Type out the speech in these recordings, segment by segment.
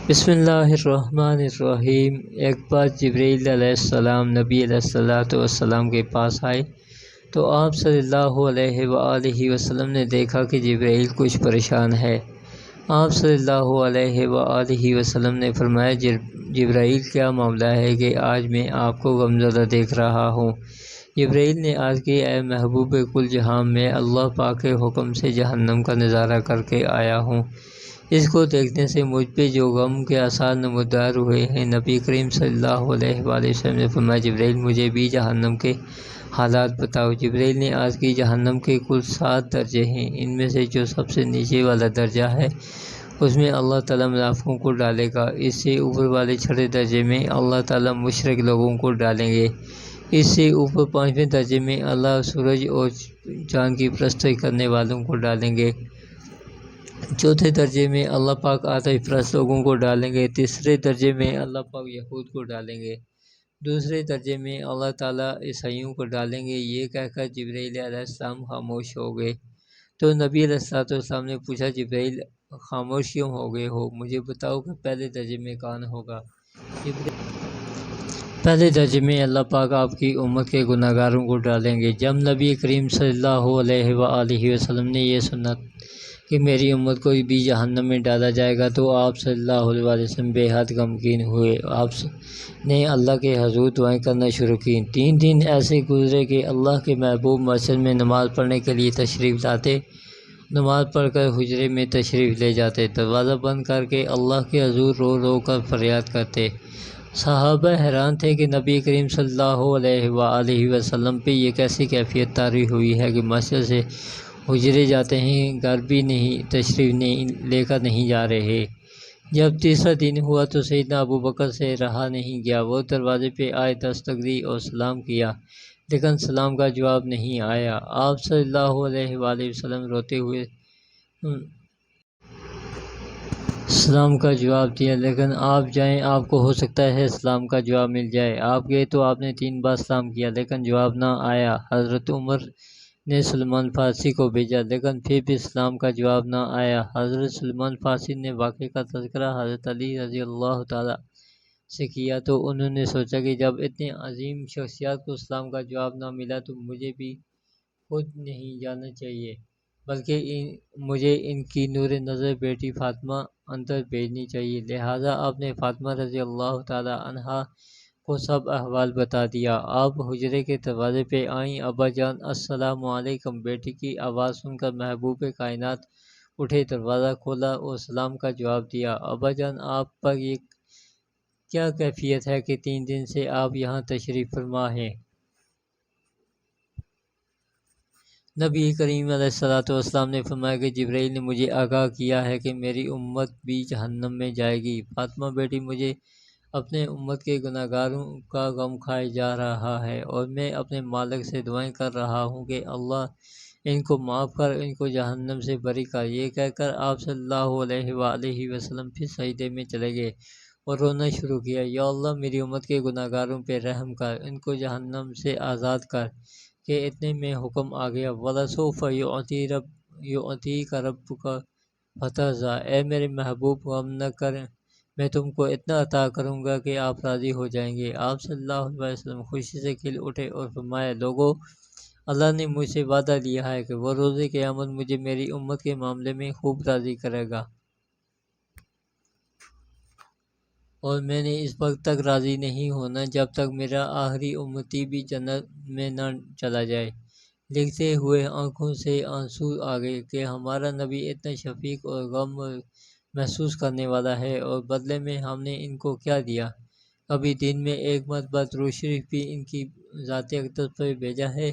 بسم اللہ الرحمن الرحیم۔ ایک بار جبرائیل علیہ السلام نبی علیہ السلام کے پاس آئے تو آپ صلی اللہ علیہ وآلہ وسلم نے دیکھا کہ جبرائیل کچھ پریشان ہے۔ آپ صلی اللہ علیہ وآلہ وسلم نے فرمایا، جبرائیل کیا معاملہ ہے کہ آج میں آپ کو غمزدہ دیکھ رہا ہوں؟ جبرائیل نے عرض کی، اے محبوب کل جہاں، میں اللہ پاک کے حکم سے جہنم کا نظارہ کر کے آیا ہوں۔ اس کو دیکھنے سے مجھ پہ جو غم کے آثار نمودار ہوئے ہیں۔ نبی کریم صلی اللہ علیہ وآلہ وسلم نے فرمایا، جبرائیل مجھے بھی جہنم کے حالات بتاؤ۔ جبرائیل نے عرض کی، جہنم کے کل 7 درجے ہیں، ان میں سے جو سب سے نیچے والا درجہ ہے اس میں اللہ تعالیٰ منافقوں کو ڈالے گا۔ اس سے اوپر والے 6 درجے میں اللہ تعالیٰ مشرک لوگوں کو ڈالیں گے۔ اس سے اوپر 5ویں درجے میں اللہ سورج اور چاند کی پرستش کرنے والوں کو ڈالیں گے۔ 4تھے درجے میں اللہ پاک آتش پرست لوگوں کو ڈالیں گے۔ 3رے درجے میں اللہ پاک یہود کو ڈالیں گے۔ 2 درجے میں اللہ تعالیٰ عیسائیوں کو ڈالیں گے۔ یہ کہہ کر جبرائیل علیہ السلام خاموش ہو گئے تو نبی علیہ السلام نے پوچھا، جبرائیل خاموش کیوں ہو گئے ہو؟ مجھے بتاؤ کہ پہلے درجے میں کون ہوگا؟ پہلے درجے میں اللہ پاک آپ کی امت کے گناہ گاروں کو ڈالیں گے۔ جب نبی کریم صلی اللہ علیہ وآلہ وسلم نے یہ سنا کہ میری امت کو بھی جہنم میں ڈالا جائے گا تو آپ صلی اللہ علیہ وسلم بے حد غمگین ہوئے۔ آپ نے اللہ کے حضور دعائیں کرنا شروع کی۔ 3 دن ایسے گزرے کہ اللہ کے محبوب مسجد میں نماز پڑھنے کے لیے تشریف لاتے، نماز پڑھ کر حجرے میں تشریف لے جاتے، دروازہ بند کر کے اللہ کے حضور رو رو کر فریاد کرتے۔ صحابہ حیران تھے کہ نبی کریم صلی اللہ علیہ وآلہ وسلم پہ یہ کیسی کیفیت طاری ہوئی ہے کہ مسجد سے حجرے جاتے ہیں، گھر بھی نہیں تشریف لے کر نہیں جا رہے۔ جب تیسرا دن ہوا تو سیدنا ابو بکر سے رہا نہیں گیا، وہ دروازے پہ آئے، دستک دی اور سلام کیا، لیکن سلام کا جواب نہیں آیا۔ آپ صلی اللہ علیہ وآلہ وسلم روتے ہوئے سلام کا جواب دیا، لیکن آپ جائیں، آپ کو ہو سکتا ہے سلام کا جواب مل جائے۔ آپ گئے تو آپ نے 3 بار سلام کیا لیکن جواب نہ آیا۔ حضرت عمر نے سلمان فارسی کو بھیجا لیکن پھر بھی سلام کا جواب نہ آیا۔ حضرت سلمان فارسی نے واقعے کا تذکرہ حضرت علی رضی اللہ تعالیٰ سے کیا تو انہوں نے سوچا کہ جب اتنے عظیم شخصیات کو سلام کا جواب نہ ملا تو مجھے بھی خود نہیں جانا چاہیے، بلکہ مجھے ان کی نور نظر بیٹی فاطمہ اندر بھیجنی چاہیے۔ لہٰذا آپ نے فاطمہ رضی اللہ تعالیٰ عنہا کو سب احوال بتا دیا۔ آپ حجرے کے دروازے پہ آئیں، ابا جان السلام علیکم۔ بیٹی کی آواز سن کر محبوب کائنات اٹھے، دروازہ کھولا اور سلام کا جواب دیا۔ ابا جان، آپ پر یہ کیا کیفیت ہے کہ 3 دن سے آپ یہاں تشریف فرما ہیں؟ نبی کریم علیہ السلام نے فرمایا کہ جبرائیل نے مجھے آگاہ کیا ہے کہ میری امت بھی جہنم میں جائے گی۔ فاطمہ بیٹی، مجھے اپنے امت کے گناہ گاروں کا غم کھائے جا رہا ہے اور میں اپنے مالک سے دعائیں کر رہا ہوں کہ اللہ ان کو معاف کر، ان کو جہنم سے بری کر۔ یہ کہہ کر آپ صلی اللہ علیہ وآلہ وسلم پھر سجدے میں چلے گئے اور رونا شروع کیا، یا اللہ میری امت کے گناہ گاروں پہ رحم کر، ان کو جہنم سے آزاد کر۔ کہ اتنے میں حکم آ گیا، وَلَسَوْفَ يُعْطِيكَ رَبُّكَ فَتَرْضَىٰ، اے میرے محبوب غم نہ کر، میں تم کو اتنا عطا کروں گا کہ آپ راضی ہو جائیں گے۔ آپ صلی اللہ علیہ وسلم خوشی سے کھل اٹھے اور فرمایا، لوگو، اللہ نے مجھ سے وعدہ لیا ہے کہ وہ روز قیامت مجھے میری امت کے معاملے میں خوب راضی کرے گا، اور میں نے اس وقت تک راضی نہیں ہونا جب تک میرا آخری امتی بھی جنت میں نہ چلا جائے۔ لکھتے ہوئے آنکھوں سے آنسو آ گئے کہ ہمارا نبی اتنا شفیق اور غم محسوس کرنے والا ہے، اور بدلے میں ہم نے ان کو کیا دیا؟ کبھی دن میں 1 مرتبہ درود شریف بھی ان کی ذات اقدس پر بھیجا ہے۔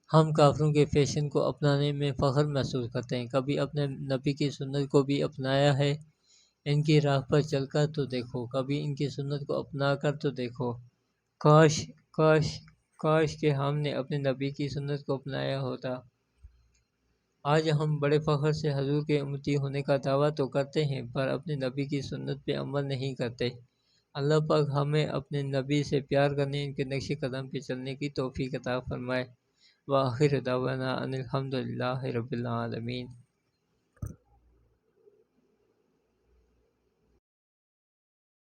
ہم کافروں کے فیشن کو اپنانے میں فخر محسوس کرتے ہیں، کبھی اپنے نبی کی سنت کو بھی اپنایا ہے؟ ان کی راہ پر چل کر تو دیکھو، کبھی ان کی سنت کو اپنا کر تو دیکھو۔ کاش کاش کاش کہ ہم نے اپنے نبی کی سنت کو اپنایا ہوتا۔ آج ہم بڑے فخر سے حضور کے امتی ہونے کا دعویٰ تو کرتے ہیں پر اپنے نبی کی سنت پہ عمل نہیں کرتے۔ اللہ پاک ہمیں اپنے نبی سے پیار کرنے، ان کے نقش قدم پہ چلنے کی توفیق عطا فرمائے۔ وآخر دعوانا ان الحمد للہ رب العالمین۔